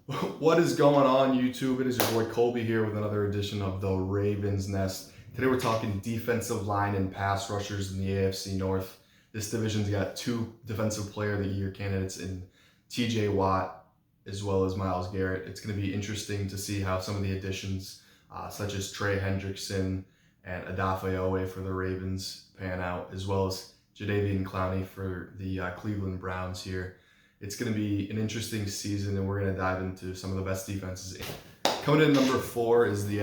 What is going on, YouTube? It is your boy Colby here with another edition of the Ravens Nest. Today we're talking defensive line and pass rushers in the AFC North. This division's got two Defensive Player of the Year candidates in TJ Watt as well as Myles Garret. It's going to be interesting to see how some of the additions, such as Trey Hendrickson and Odafe Oweh for the Ravens, pan out, as well as Clowney for the Cleveland Browns here. It's going to be an interesting season, and we're going to dive into some of the best defenses. Coming in number 4 is the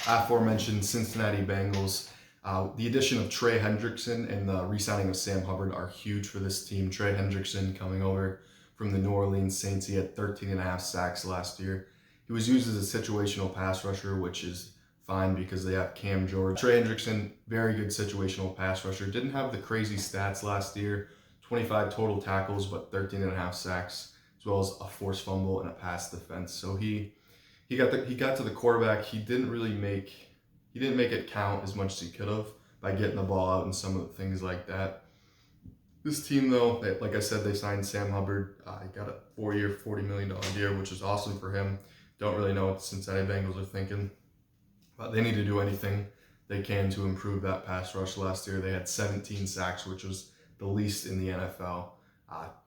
aforementioned Cincinnati Bengals. The addition of Trey Hendrickson and the re-signing of Sam Hubbard are huge for this team. Trey Hendrickson coming over from the New Orleans Saints. He had 13.5 sacks last year. He was used as a situational pass rusher, which is fine because they have Cam Jordan. Trey Hendrickson, very good situational pass rusher. Didn't have the crazy stats last year. 25 total tackles, but 13.5 sacks, as well as a forced fumble and a pass defense. So he got to the quarterback. He didn't make it count as much as he could have by getting the ball out and some of the things like that. This team, though, like I said, they signed Sam Hubbard. He got a 4-year, $40 million deal, which is awesome for him. Don't really know what the Cincinnati Bengals are thinking, but they need to do anything they can to improve that pass rush. Last year, they had 17 sacks, which was the least in the NFL.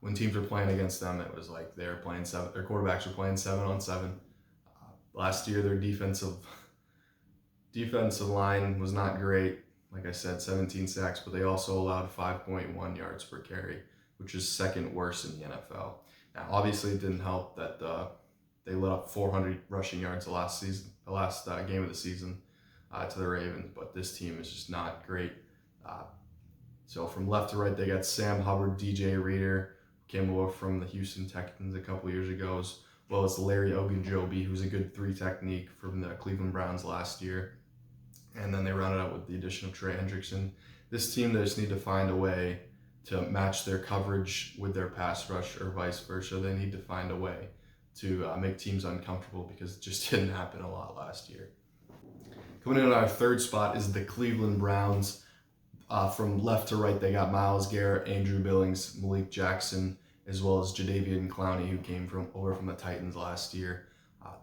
When teams were playing against them, it was like they were playing seven. Their quarterbacks were playing 7-on-7. Last year, their defensive line was not great. Like I said, 17 sacks, but they also allowed 5.1 yards per carry, which is second worst in the NFL. Now, obviously, it didn't help that they let up 400 rushing yards the last game of the season to the Ravens, but this team is just not great. So from left to right, they got Sam Hubbard, DJ Reader, came over from the Houston Texans a couple years ago, as well as Larry Ogunjobi, who's a good 3 technique from the Cleveland Browns last year. And then they rounded out with the addition of Trey Hendrickson. This team, they just need to find a way to match their coverage with their pass rush or vice versa. They need to find a way to make teams uncomfortable because it just didn't happen a lot last year. Coming in on our third spot is the Cleveland Browns. From left to right, they got Myles Garret, Andrew Billings, Malik Jackson, as well as Clowney, who came over from the Titans last year.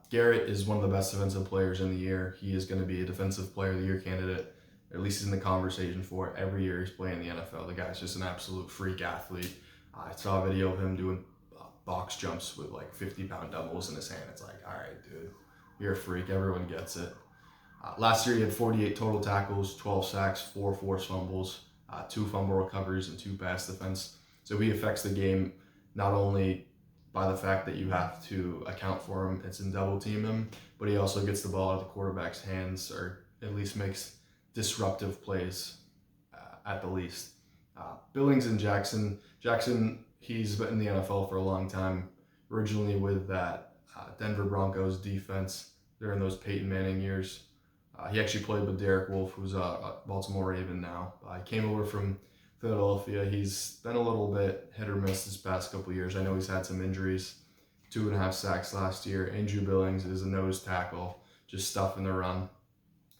Garret is one of the best defensive players in the year. He is going to be a Defensive Player of the Year candidate, or at least he's in the conversation for it every year he's playing in the NFL. The guy's just an absolute freak athlete. I saw a video of him doing box jumps with like 50-pound dumbbells in his hand. It's like, all right, dude, you're a freak. Everyone gets it. Last year, he had 48 total tackles, 12 sacks, 4 forced fumbles, 2 fumble recoveries, and 2 pass defense. So he affects the game not only by the fact that you have to account for him, it's in double team him, but he also gets the ball out of the quarterback's hands, or at least makes disruptive plays at the least. Billings and Jackson, he's been in the NFL for a long time, originally with that Denver Broncos defense during those Peyton Manning years. He actually played with Derek Wolfe, who's a Baltimore Raven now. He came over from Philadelphia. He's been a little bit hit or miss this past couple of years. I know he's had some injuries. 2.5 sacks last year. Andrew Billings is a nose tackle, just stuffing the run.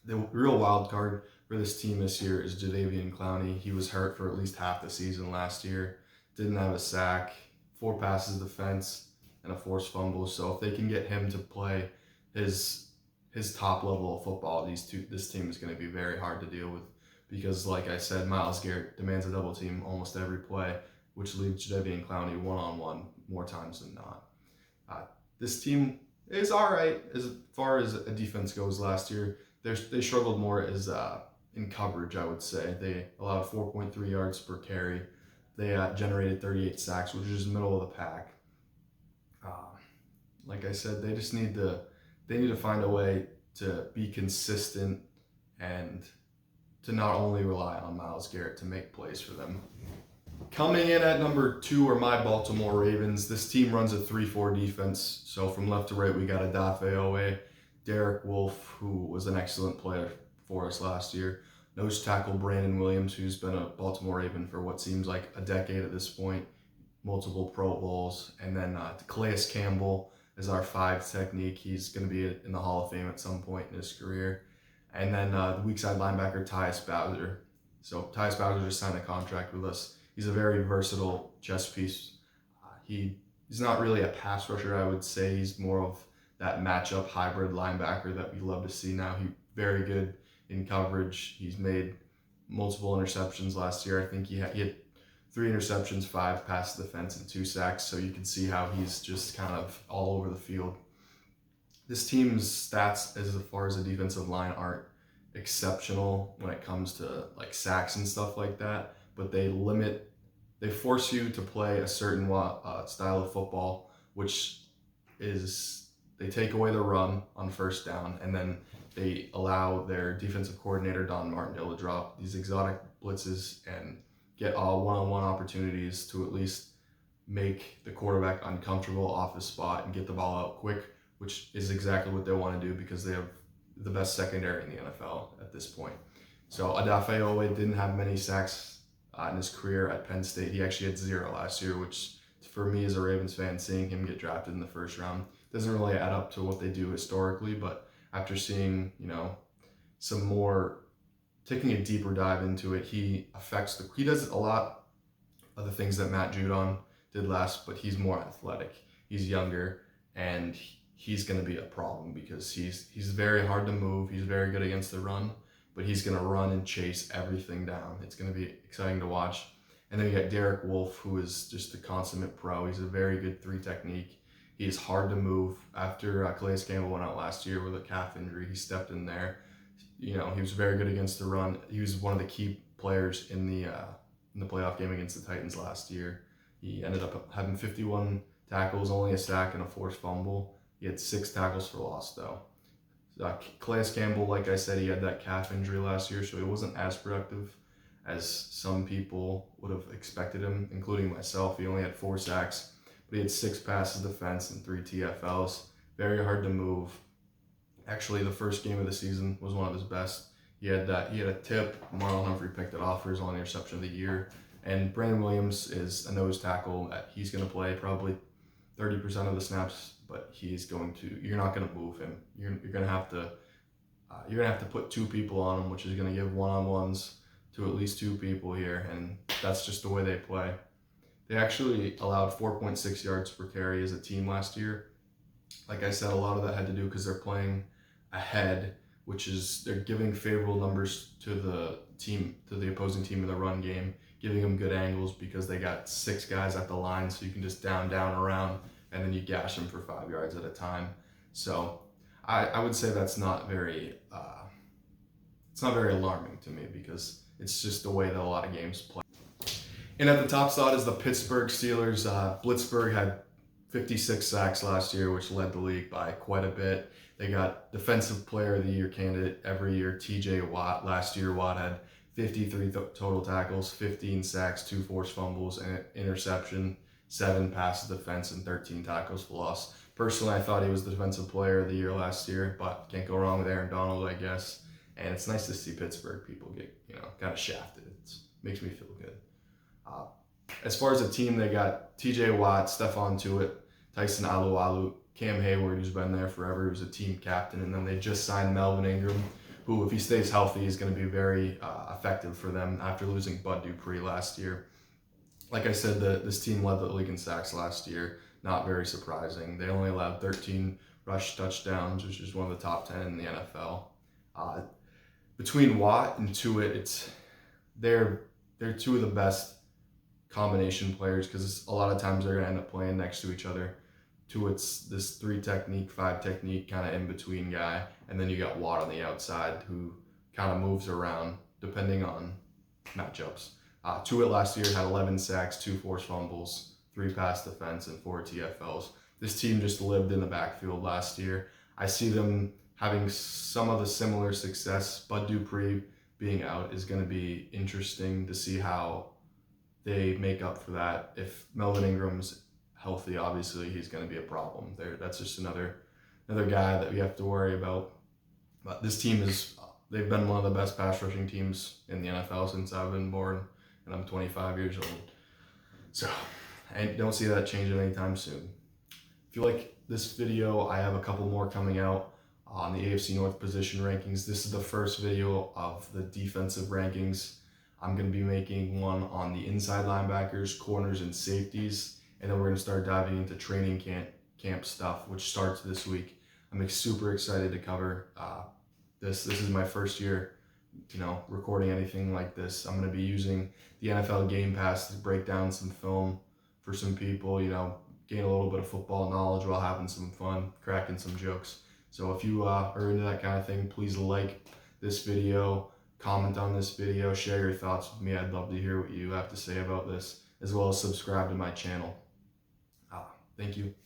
The real wild card for this team this year is Clowney. He was hurt for at least half the season last year. Didn't have a sack, 4 passes defense, and a forced fumble. So if they can get him to play his top level of football, this team is going to be very hard to deal with because, like I said, Myles Garret demands a double team almost every play, which leaves Clowney one-on-one more times than not. This team is all right as far as a defense goes. Last year, they struggled more as in coverage, I would say. They allowed 4.3 yards per carry. They generated 38 sacks, which is middle of the pack. Like I said, they just need to find a way to be consistent and to not only rely on Myles Garret to make plays for them. Coming in at number 2 are my Baltimore Ravens. This team runs a 3-4 defense. So from left to right, we got Odafe Oweh, Derek Wolfe, who was an excellent player for us last year. Nose tackle Brandon Williams, who's been a Baltimore Raven for what seems like a decade at this point. Multiple Pro Bowls. And then Calais Campbell is our 5 technique. He's going to be in the Hall of Fame at some point in his career. And then the weak side linebacker, Tyus Bowser. So Tyus Bowser just signed a contract with us. He's a very versatile chess piece. He he's not really a pass rusher, I would say. He's more of that matchup hybrid linebacker that we love to see now. He's very good in coverage. He's made multiple interceptions last year. I think he had 3 interceptions, 5 past the defense, and 2 sacks. So you can see how he's just kind of all over the field. This team's stats as far as the defensive line aren't exceptional when it comes to like sacks and stuff like that, but they force you to play a certain style of football, which is they take away the run on first down, and then they allow their defensive coordinator, Don Martindale, to drop these exotic blitzes and get one-on-one opportunities to at least make the quarterback uncomfortable off his spot and get the ball out quick, which is exactly what they want to do because they have the best secondary in the NFL at this point. So Odafe Oweh didn't have many sacks in his career at Penn State. He actually had 0 last year, which for me as a Ravens fan, seeing him get drafted in the first round doesn't really add up to what they do historically. But after seeing, some more, taking a deeper dive into it, he does a lot of the things that Matt Judon did last, but he's more athletic. He's younger, and he's going to be a problem because he's very hard to move. He's very good against the run, but he's going to run and chase everything down. It's going to be exciting to watch. And then you got Derek Wolfe, who is just a consummate pro. He's a very good 3 technique. He is hard to move. After Calais Campbell went out last year with a calf injury, he stepped in there. He was very good against the run. He was one of the key players in the playoff game against the Titans last year. He ended up having 51 tackles, only a sack and a forced fumble. He had 6 tackles for loss, though. Calais Campbell, like I said, he had that calf injury last year, so he wasn't as productive as some people would have expected him, including myself. He only had 4 sacks, but he had 6 passes defense and 3 TFLs. Very hard to move. Actually, the first game of the season was one of his best. He had a tip. Marlon Humphrey picked it off for his only interception of the year. And Brandon Williams is a nose tackle that he's going to play probably 30% of the snaps, but you're not going to move him. You're going to have to put 2 people on him, which is going to give one-on-ones to at least 2 people here, and that's just the way they play. They actually allowed 4.6 yards per carry as a team last year. Like I said, a lot of that had to do because they're playing ahead, which is they're giving favorable numbers to the opposing team in the run game, giving them good angles because they got 6 guys at the line, so you can just down, around, and then you gash them for 5 yards at a time. So I would say that's not very alarming to me because it's just the way that a lot of games play. And at the top spot is the Pittsburgh Steelers. Blitzburg had 56 sacks last year, which led the league by quite a bit. They got Defensive Player of the Year candidate every year, TJ Watt. Last year, Watt had 53 total tackles, 15 sacks, 2 forced fumbles, and an interception, 7 passes defense, and 13 tackles for loss. Personally, I thought he was the Defensive Player of the Year last year, but can't go wrong with Aaron Donald, I guess. And it's nice to see Pittsburgh people get, kind of shafted. It makes me feel good. As far as a team, they got TJ Watt, Stephon Tuitt, Tyson Alualu, Cam Hayward, who's been there forever, who's a team captain, and then they just signed Melvin Ingram, who, if he stays healthy, is going to be very effective for them after losing Bud Dupree last year. Like I said, this team led the league in sacks last year. Not very surprising. They only allowed 13 rush touchdowns, which is one of the top 10 in the NFL. Between Watt and Tuitt, they're 2 of the best combination players because a lot of times they're going to end up playing next to each other. Tuitt's this 3 technique, 5 technique kind of in between guy, and then you got Watt on the outside who kind of moves around depending on matchups. Tuitt last year had 11 sacks, 2 forced fumbles, 3 pass defense, and 4 TFLs. This team just lived in the backfield last year. I see them having some of the similar success. Bud Dupree being out is going to be interesting to see how they make up for that. If Melvin Ingram's healthy, obviously he's going to be a problem. That's just another guy that we have to worry about. But this team they've been one of the best pass rushing teams in the NFL since I've been born, and I'm 25 years old. So I don't see that changing anytime soon. If you like this video, I have a couple more coming out on the AFC North position rankings. This is the first video of the defensive rankings. I'm going to be making one on the inside linebackers, corners, and safeties. and then we're going to start diving into training camp stuff, which starts this week. I'm super excited to cover this. This is my first year, recording anything like this. I'm going to be using the NFL Game Pass to break down some film for some people, gain a little bit of football knowledge while having some fun, cracking some jokes. So if you are into that kind of thing, please like this video, comment on this video, share your thoughts with me. I'd love to hear what you have to say about this, as well as subscribe to my channel. Thank you.